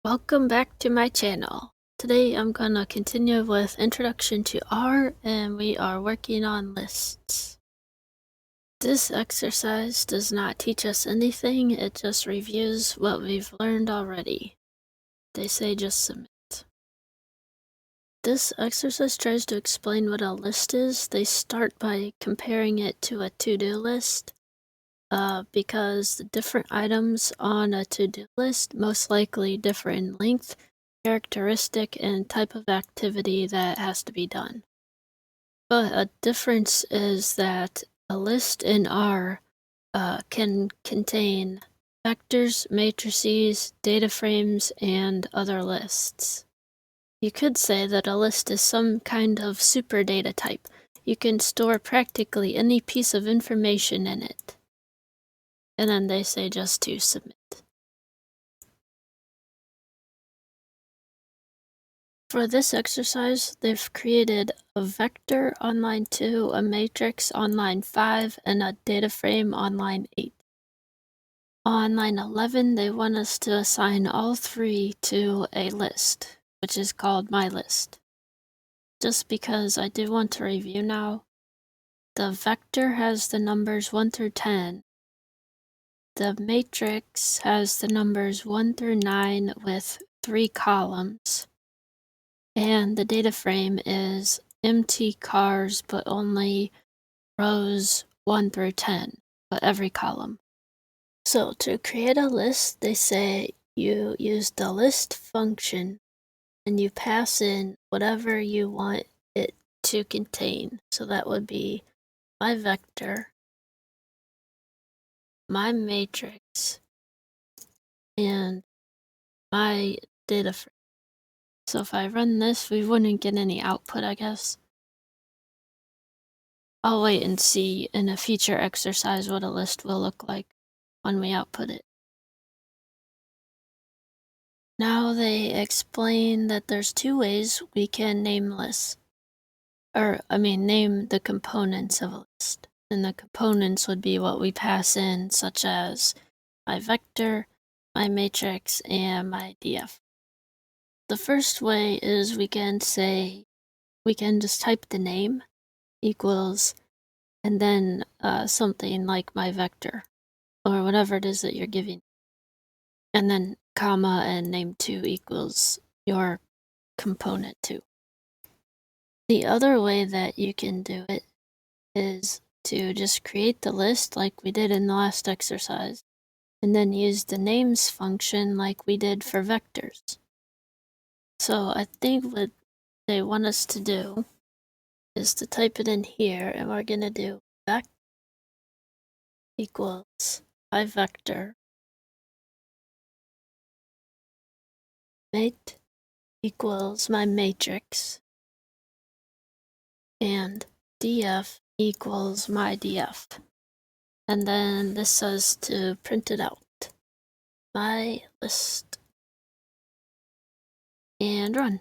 Welcome back to my channel. Today I'm gonna continue with Introduction to R, and we are working on lists. This exercise does not teach us anything, it just reviews what we've learned already. They say just submit. This exercise tries to explain what a list is. They start by comparing it to a to-do list. Because the different items on a to-do list most likely differ in length, characteristic, and type of activity that has to be done. But a difference is that a list in R can contain vectors, matrices, data frames, and other lists. You could say that a list is some kind of super data type. You can store practically any piece of information in it. And then they say just to submit. For this exercise, they've created a vector on line 2, a matrix on line 5, and a data frame on line 8. On line 11, they want us to assign all three to a list, which is called my list. Just because I do want to review now, the vector has the numbers 1 through 10. The matrix has the numbers 1 through 9 with 3 columns. And the data frame is empty cars, but only rows 1 through 10, but every column. So to create a list, they say you use the list function and you pass in whatever you want it to contain. So that would be my vector, my matrix, and my data frame. So if I run this, we wouldn't get any output, I guess. I'll wait and see in a future exercise what a list will look like when we output it. Now they explain that there's two ways we can name lists. Name the components of a list. And the components would be what we pass in, such as my vector, my matrix, and my df. The first way is we can just type the name equals, and then something like my vector, or whatever it is that you're giving. And then comma and name2 equals your component 2. The other way that you can do it is to just create the list like we did in the last exercise, and then use the names function like we did for vectors. So I think what they want us to do is to type it in here, and we're gonna do vec equals my vector, mat equals my matrix, and df equals my df. And then this says to print it out. My list. And run.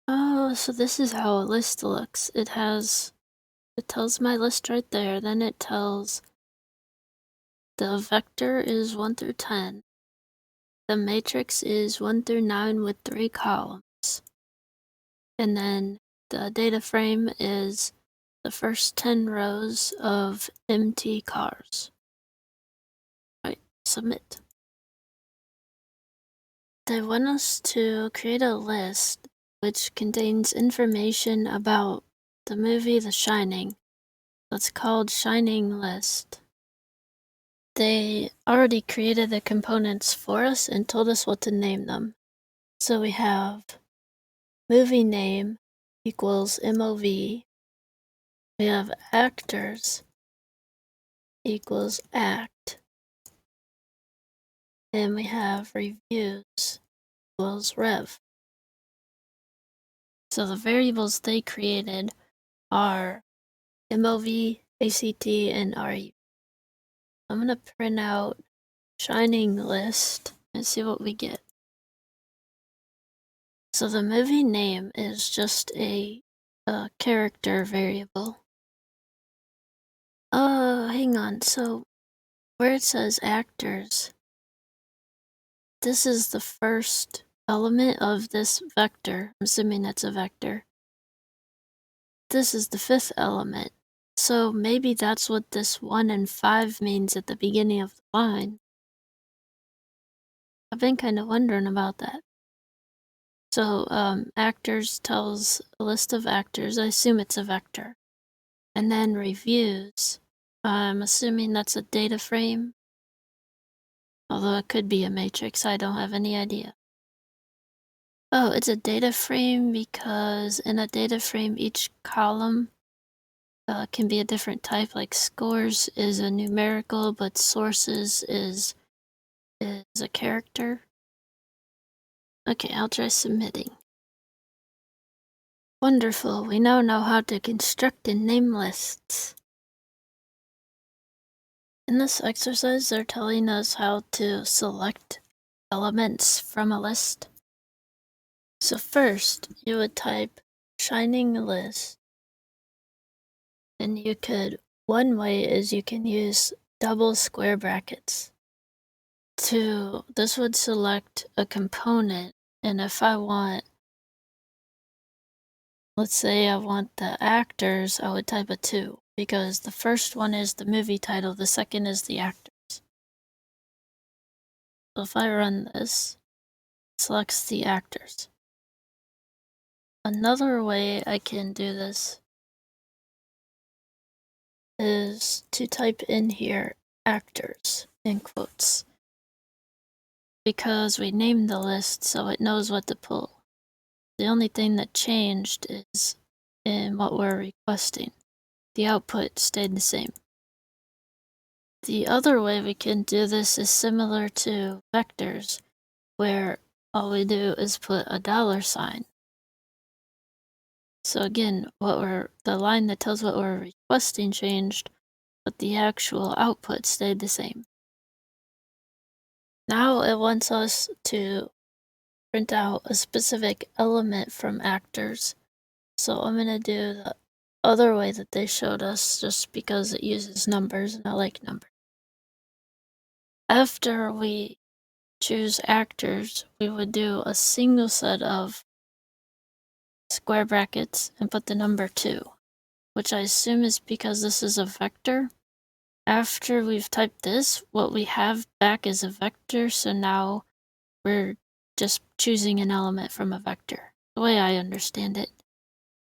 Oh, so this is how a list looks. It tells my list right there, then it tells the vector is 1 through 10. The matrix is 1 through 9 with 3 columns. And then the data frame is the first 10 rows of empty cars. Right, submit. They want us to create a list which contains information about the movie The Shining. That's called Shining List. They already created the components for us and told us what to name them. So we have movie name equals MOV. We have actors equals act. And we have reviews equals rev. So the variables they created are MOV, ACT, and RU. I'm gonna print out Shining List and see what we get. So the movie name is just a character variable. Hang on, so where it says actors, this is the first element of this vector. I'm assuming that's a vector. This is the fifth element. So maybe that's what this 1 and 5 means at the beginning of the line. I've been kind of wondering about that. So actors tells a list of actors. I assume it's a vector. And then reviews. I'm assuming that's a data frame. Although it could be a matrix, I don't have any idea. Oh, it's a data frame because in a data frame, each column can be a different type. Like scores is a numerical, but sources is a character. Okay, I'll try submitting. Wonderful, we now know how to construct and name lists. In this exercise, they're telling us how to select elements from a list. So first, you would type shining list. And you could, one way is you can use double square brackets. This would select a component, and if I want, let's say I want the actors, I would type a 2, because the first one is the movie title, the second is the actors. So if I run this, it selects the actors. Another way I can do this is to type in here actors in quotes, because we named the list so it knows what to pull. The only thing that changed is in what we're requesting. The output stayed the same. The other way we can do this is similar to vectors, where all we do is put a $sign. So again, the line that tells what we're requesting changed, but the actual output stayed the same. Now it wants us to print out a specific element from actors. So I'm gonna do the other way that they showed us just because it uses numbers and I like numbers. After we choose actors, we would do a single set of square brackets and put the number 2, which I assume is because this is a vector. After we've typed this, what we have back is a vector, so now we're just choosing an element from a vector, the way I understand it.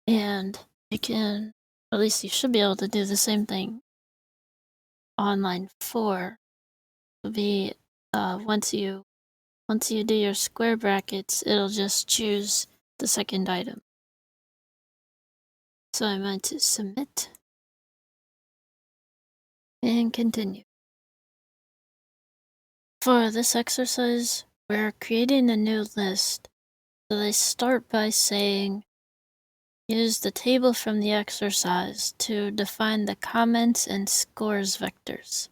And you can, at least you should be able to do the same thing on line 4. It'll be once you do your square brackets, it'll just choose the second item. So I'm going to submit and continue. For this exercise, we're creating a new list. So they start by saying, use the table from the exercise to define the comments and scores vectors.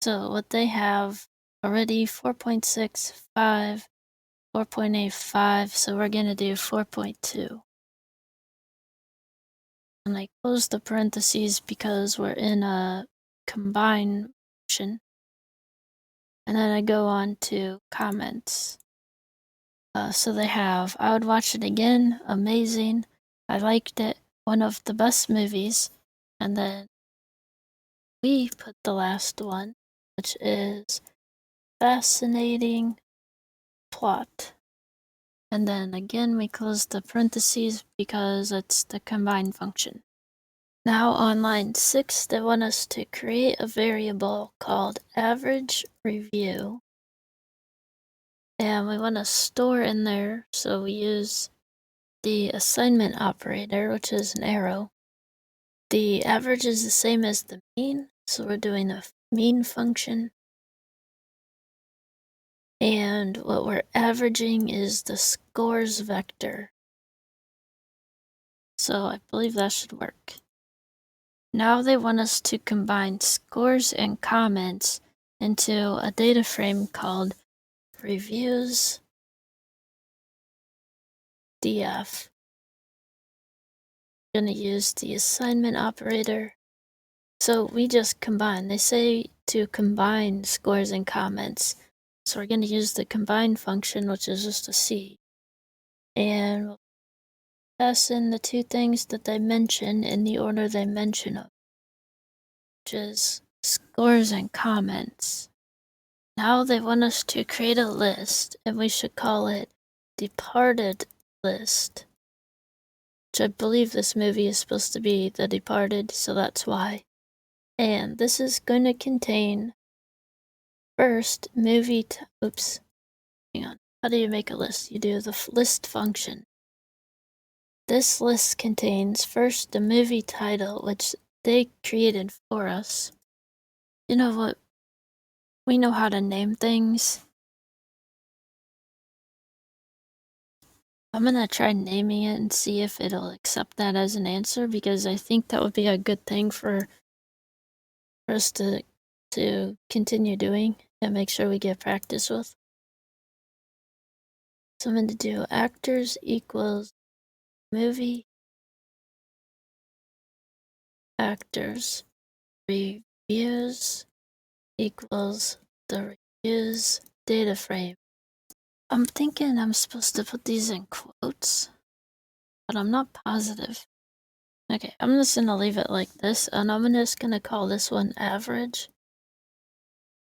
So what they have already 4.65, 4.85, so we're going to do 4.2. And I close the parentheses because we're in a combine function. And then I go on to comments. So they have, I would watch it again, amazing, I liked it, one of the best movies. And then we put the last one, which is fascinating plot. And then again, we close the parentheses because it's the combine function. Now on line 6, they want us to create a variable called average review. And we want to store in there, so we use the assignment operator, which is an arrow. The average is the same as the mean, so we're doing a mean function. And what we're averaging is the scores vector. So I believe that should work. Now they want us to combine scores and comments into a data frame called reviews df. I'm going to use the assignment operator. So we just combine. They say to combine scores and comments. So we're going to use the combine function, which is just a C. And we'll pass in the two things that they mention in the order they mention them, which is scores and comments. Now they want us to create a list, and we should call it Departed List, which I believe this movie is supposed to be The Departed, so that's why. And this is going to contain first movie. Oops, hang on. How do you make a list? You do the list function. This list contains first the movie title, which they created for us. You know what? We know how to name things. I'm gonna try naming it and see if it'll accept that as an answer, because I think that would be a good thing for us to continue doing and make sure we get practice with. So I'm gonna do actors equals movie actors reviews equals the reviews data frame. I'm thinking I'm supposed to put these in quotes, but I'm not positive. Okay, I'm just gonna leave it like this, and I'm just gonna call this one average,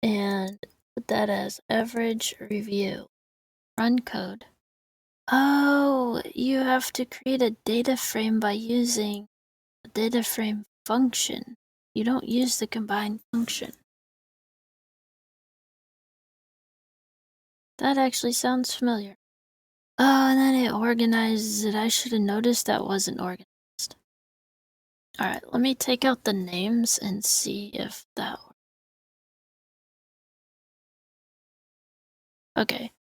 and put that as average review. Run code. Oh, you have to create a data frame by using the data frame function. You don't use the combine function. That actually sounds familiar. Oh, and then it organizes it. I should have noticed that wasn't organized. Alright, let me take out the names and see if that works. Okay.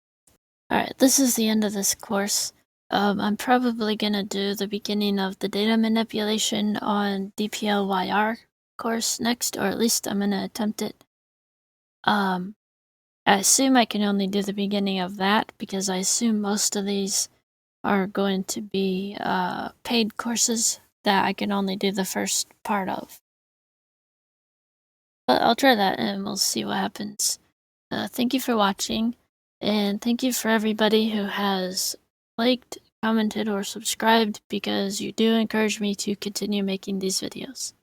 Alright, this is the end of this course. I'm probably gonna do the beginning of the data manipulation on DPLYR course next, or at least I'm gonna attempt it. I assume I can only do the beginning of that because I assume most of these are going to be paid courses that I can only do the first part of. But I'll try that and we'll see what happens. Thank you for watching, and thank you for everybody who has liked, commented, or subscribed, because you do encourage me to continue making these videos.